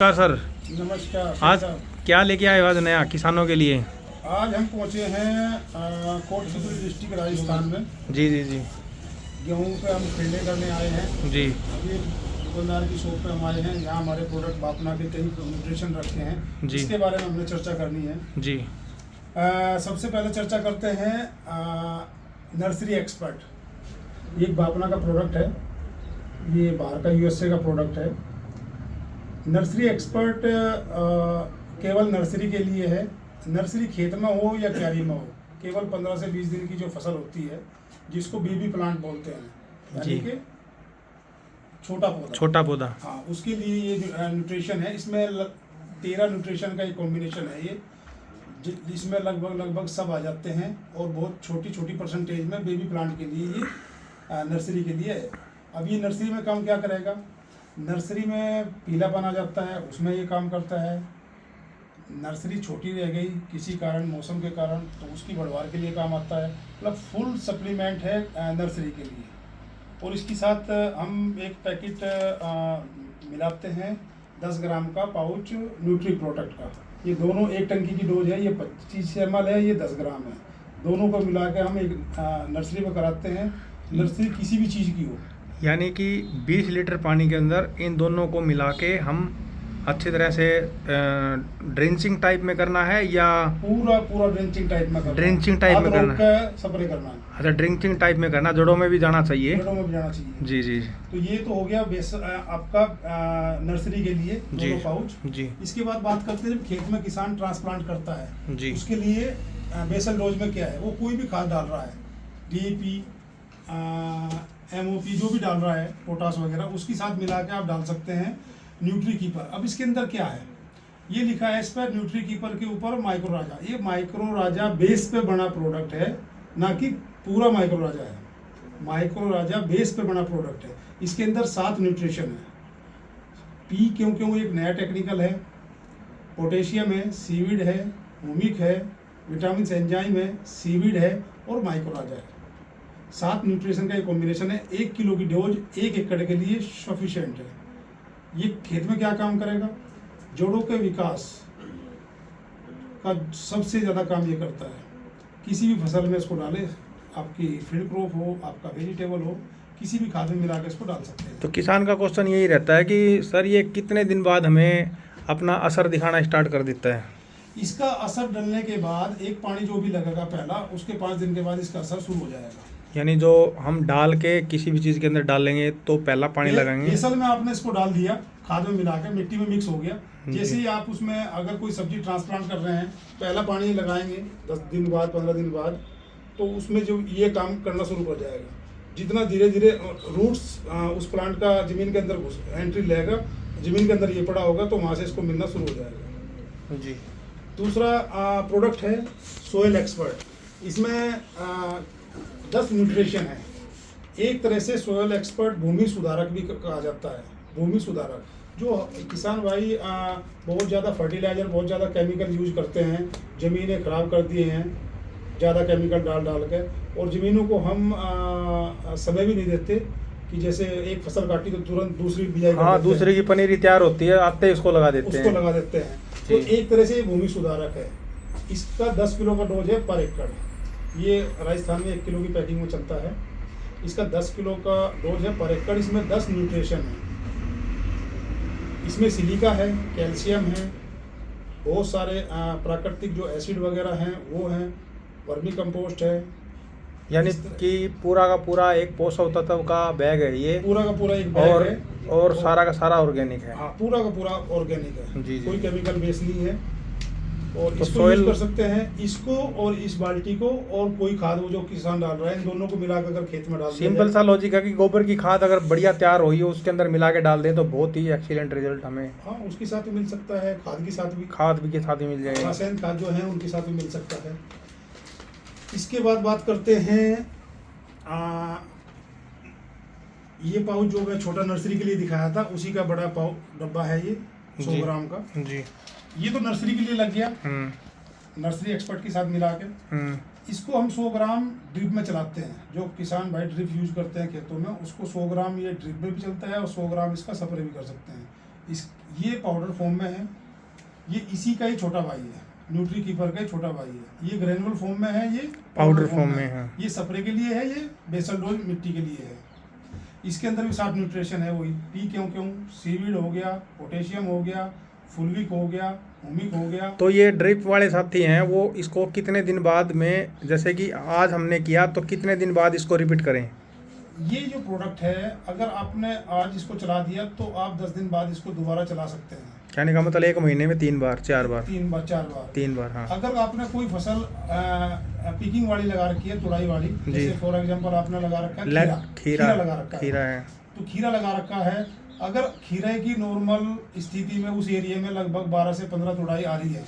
नमस्कार सर। नमस्कार आज साहब। क्या लेके आए आज नया किसानों के लिए? आज हम पहुंचे हैं कोटपुतली डिस्ट्रिक्ट राजस्थान में। जी जी जी गेहूं पे हम फील्डिंग करने आए हैं। जी अभी दुकानदार की शॉप पे हम आए हैं, यहाँ हमारे प्रोडक्ट बापना के कई न्यूट्रिशन रखे हैं, जी। जिसके बारे में हमने चर्चा करनी है। जी सबसे पहले चर्चा करते हैं नर्सरी एक्सपर्ट। ये एक बापना का प्रोडक्ट है, ये बाहर का यूएसए का प्रोडक्ट है। नर्सरी एक्सपर्ट केवल नर्सरी के लिए है। नर्सरी खेत में हो या क्यारी में हो, केवल 15 से 20 दिन की जो फसल होती है, जिसको बेबी प्लांट बोलते हैं, यानी कि छोटा पौधा। हाँ, उसके लिए ये न्यूट्रिशन है। इसमें 13 न्यूट्रिशन का एक कॉम्बिनेशन है ये, जिसमें लगभग सब आ जाते हैं, और बहुत छोटी छोटी परसेंटेज में बेबी प्लांट के लिए ये नर्सरी के लिए है। अब ये नर्सरी में काम क्या करेगा? नर्सरी में पीलापन आ जाता है, उसमें ये काम करता है। नर्सरी छोटी रह गई किसी कारण, मौसम के कारण, तो उसकी बढ़वार के लिए काम आता है। मतलब फुल सप्लीमेंट है नर्सरी के लिए। और इसके साथ हम एक पैकेट मिलाते हैं 10 ग्राम का पाउच न्यूट्री प्रोडक्ट का। ये दोनों एक टंकी की डोज है, ये 25 ml है, ये 10 ग्राम है। दोनों को मिला के हम एक नर्सरी में कराते हैं। नर्सरी किसी भी चीज़ की हो, यानी कि 20 लीटर पानी के अंदर इन दोनों को मिला के हम अच्छी तरह से ड्रेंचिंग टाइप में करना है, या पूरा ड्रेंचिंग टाइप में करना है। ड्रेंचिंग टाइप में करना है? स्प्रे करना है। अच्छा, ड्रेंचिंग टाइप में करना, जड़ों में भी जाना चाहिए। जड़ों में भी जाना चाहिए। जी जी तो ये तो हो गया बेस आपका नर्सरी के लिए दोनों पाउच। जी इसके बाद बात करते हैं, जब खेत में किसान ट्रांसप्लांट करता है जी, उसके लिए बेसल डोज में क्या है, वो कोई भी खाद डाल रहा है, डीएपी, एमओपी जो भी डाल रहा है, पोटास वगैरह, उसके साथ मिला के आप डाल सकते हैं न्यूट्री कीपर। अब इसके अंदर क्या है, ये लिखा है इस पर न्यूट्री कीपर के ऊपर माइक्रो राजा। ये माइक्रो राजा बेस पे बना प्रोडक्ट है, ना कि पूरा माइक्रो राजा है। माइक्रो राजा बेस पे बना प्रोडक्ट है। इसके अंदर 7 न्यूट्रिशन है। पी क्यों एक नया टेक्निकल है, पोटेशियम है, सीवीड है, हुमिक है, विटामिन एंजाइम है, सीवीड है और माइक्रो राजा है। 7 न्यूट्रिशन का एक कॉम्बिनेशन है। 1 किलो की डोज 1 एकड़ के लिए सफिशिएंट है। ये खेत में क्या काम करेगा? जड़ों के विकास का सबसे ज़्यादा काम ये करता है। किसी भी फसल में इसको डालें, आपकी फील्ड क्रॉप हो, आपका वेजिटेबल हो, किसी भी खाद में मिला के इसको डाल सकते हैं। तो किसान का क्वेश्चन यही रहता है कि सर ये कितने दिन बाद हमें अपना असर दिखाना स्टार्ट कर देता है? इसका असर डलने के बाद, एक पानी जो भी लगेगा पहला, उसके 5 दिन के बाद इसका असर शुरू हो जाएगा। यानी जो हम डाल के किसी भी चीज़ के अंदर डालेंगे तो पहला पानी लगाएंगे। बेसल में आपने इसको डाल दिया, खाद में मिला के मिट्टी में मिक्स हो गया। जैसे ही आप उसमें अगर कोई सब्जी ट्रांसप्लांट कर रहे हैं, पहला पानी लगाएंगे 10 दिन बाद, 15 दिन बाद, तो उसमें जो ये काम करना शुरू कर जाएगा। जितना धीरे धीरे रूट्स उस प्लांट का ज़मीन के अंदर एंट्री लेगा, ज़मीन के अंदर ये पड़ा होगा, तो वहाँ से इसको मिलना शुरू हो जाएगा। जी। दूसरा प्रोडक्ट है सोयल एक्सपर्ट। इसमें 10 न्यूट्रिशन है। एक तरह से सोयल एक्सपर्ट भूमि सुधारक भी कहा जाता है। भूमि सुधारक, जो किसान भाई बहुत ज़्यादा फर्टिलाइज़र, बहुत ज़्यादा केमिकल यूज करते हैं, ज़मीनें ख़राब कर दिए हैं ज़्यादा केमिकल डाल के, और ज़मीनों को हम समय भी नहीं देते कि जैसे एक फसल काटी तो तुरंत दूसरी बिजाई कर देते हैं। दूसरे की पनीरी तैयार होती है, आते ही उसको लगा देते हैं। तो एक तरह से ये भूमि सुधारक है। इसका 10 किलो का डोज है पर एकड़। ये राजस्थान में 1 किलो की पैकिंग में चलता है। इसका 10 किलो का डोज है पर एकड़। इसमें 10 न्यूट्रिशन है। इसमें सिलिका है, कैल्शियम है, बहुत सारे प्राकृतिक जो एसिड वगैरह हैं वो हैं, वर्मी कंपोस्ट है। यानी कि पूरा का पूरा एक पोषक तत्व का बैग है ये, पूरा का पूरा एक बैग है, और सारा का सारा ऑर्गेनिक है। हाँ, पूरा का पूरा ऑर्गेनिक है। जी। कोई केमिकल बेस नहीं है। और तो इसको यूज कर सकते हैं, इसको और इस बाल्टी को, और कोई खाद वो जो किसान डाल रहा है, इन दोनों को मिलाकर अगर खेत में डाल दें। सिंपल सा लॉजिक है कि गोबर की खाद अगर बढ़िया तैयार हुई हो, उसके अंदर मिला के डाल दें तो बहुत ही एक्सीलेंट रिजल्ट हमें। हाँ, उसके साथ भी मिल सकता है, खाद के साथ भी के साथ ही मिल जाएगा। रासायनिक खाद जो है उनके साथ भी मिल सकता है। इसके बाद बात करते हैं ये पाउच जो मैं छोटा नर्सरी के लिए दिखाया था, उसी का बड़ा डब्बा है ये 100 ग्राम का। जी। ये तो नर्सरी के लिए लग गया, नर्सरी एक्सपर्ट के साथ मिला के। इसको हम 100 ग्राम ड्रिप में चलाते हैं। जो किसान भाई ड्रिप यूज करते हैं खेतों में, उसको 100 ग्राम ये ड्रिप में भी चलता है, और 100 ग्राम इसका स्प्रे भी कर सकते हैं। ये पाउडर फॉर्म में है, ये इसी का ही छोटा भाई है, न्यूट्री कीपर का ही छोटा भाई है। ये ग्रेनुअल फॉर्म में है, ये पाउडर फॉर्म में है। ये स्प्रे के लिए है, ये बेसल डोज मिट्टी के लिए है। इसके अंदर भी 7 न्यूट्रिशन है, वही पी क्यों सीवीड हो गया, पोटेशियम हो गया, फुलविक हो गया, हुमिक हो गया। तो ये ड्रिप वाले साथी हैं, वो इसको कितने दिन बाद में, जैसे कि आज हमने किया तो कितने दिन बाद इसको रिपीट करें? ये जो प्रोडक्ट है, अगर आपने आज इसको चला दिया तो आप 10 दिन बाद इसको दोबारा चला सकते हैं। कहने का मतलब 1 महीने में 3 बार 4 बार 3 बार 4 बार 3 बार। हाँ अगर आपने कोई फसल पिकिंग वाली लगा रखी है, तुड़ाई वाली, जैसे फॉर एग्जांपल आपने लगा रखा है खीरा लगा रखा है, खीरा है, तो खीरा लगा रखा है। अगर खीरे की नॉर्मल स्थिति में उस एरिया में लगभग 12 से 15 तुड़ाई आ रही है,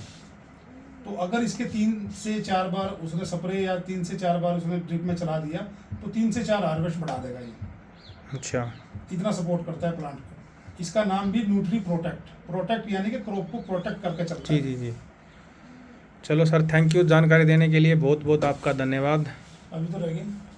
तो अगर इसके 3 से 4 बार उसने स्प्रे या 3 से 4 बार उसने ड्रिप में चला दिया तो 3 से 4 हार्वेस्ट बढ़ा देगा ये। अच्छा, इतना सपोर्ट करता है प्लांट को। इसका नाम भी न्यूट्री प्रोटेक्ट यानी कि क्रॉप को प्रोटेक्ट करके चलता है। जी जी जी। चलो सर, थैंक यू जानकारी देने के लिए, बहुत बहुत आपका धन्यवाद। अभी तो रह गई।